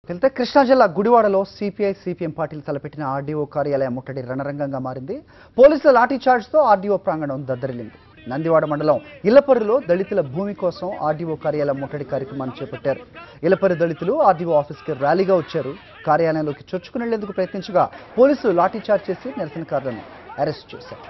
వెళ్తే కృష్ణా జిల్లా గుడివాడలో సిపిఐ సిపిఎం పార్టీలు తలపెట్టిన ఆర్డీఓ కార్యాలయం ముట్టడి రణరంగంగా మారింది. పోలీసుల లాఠీ చార్జ్తో ఆర్డీఓ ప్రాంగణం దద్దరిల్లింది. నందివాడ మండలం ఇల్లపర్రులో దళితుల భూమి కోసం ఆర్డీఓ కార్యాలయం ముట్టడి కార్యక్రమాన్ని చేపట్టారు. ఇల్లపర్రు దళితులు ఆర్డీఓ ఆఫీస్కి ర్యాలీగా వచ్చారు. కార్యాలయంలోకి చొచ్చుకునేందుకు ప్రయత్నించగా పోలీసులు లాఠీ చార్జ్ చేసి నిరసనకారులను అరెస్ట్ చేశారు.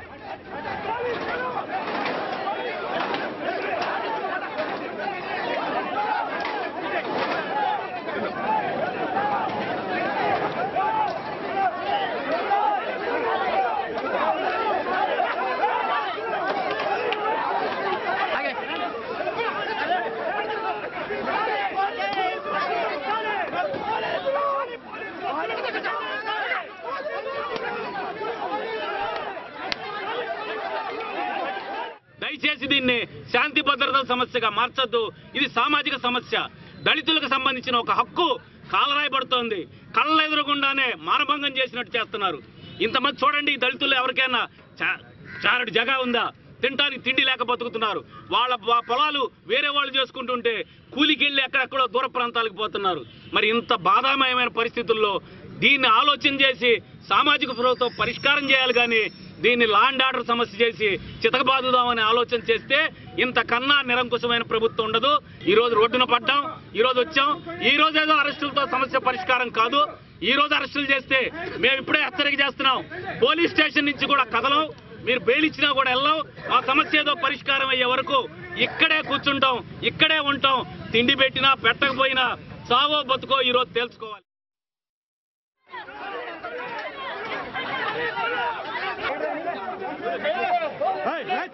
దయచేసి దీన్ని శాంతి భద్రతల సమస్యగా మార్చొద్దు. ఇది సామాజిక సమస్య. దళితులకు సంబంధించిన ఒక హక్కు కాలరాయబడుతోంది. కళ్ళ ఎదురుగుండానే మానభంగం చేసినట్టు చేస్తున్నారు. ఇంతమంది చూడండి, దళితులు ఎవరికైనా చారటి జగా ఉందా? తినడానికి తిండి లేక బతుకుతున్నారు. వాళ్ళ పొలాలు వేరే వాళ్ళు చేసుకుంటుంటే కూలికి వెళ్ళి ఎక్కడెక్కడో దూర ప్రాంతాలకు పోతున్నారు. మరి ఇంత బాధామయమైన పరిస్థితుల్లో దీన్ని ఆలోచన చేసి సామాజిక స్పృహతో పరిష్కారం చేయాలి, కానీ దీన్ని లా అండ్ ఆర్డర్ సమస్య చేసి చితకబాదుదామని ఆలోచన చేస్తే ఇంతకన్నా నిరంకుశమైన ప్రభుత్వం ఉండదు. ఈ రోజు రోడ్డున పడ్డాం, ఈ రోజు వచ్చాం. ఈ రోజు ఏదో అరెస్టులతో సమస్య పరిష్కారం కాదు. ఈ రోజు అరెస్టులు చేస్తే మేము ఇప్పుడే హెచ్చరిక చేస్తున్నాం. పోలీస్ స్టేషన్ నుంచి కూడా కదలం, మీరు బెయిల్ ఇచ్చినా కూడా వెళ్ళాం. ఆ సమస్య ఏదో పరిష్కారం అయ్యే వరకు ఇక్కడే కూర్చుంటాం, ఇక్కడే ఉంటాం. తిండి పెట్టినా పెట్టకపోయినా సావో బతుకో ఈ రోజు తెలుసుకోవాలి. Hey, hey,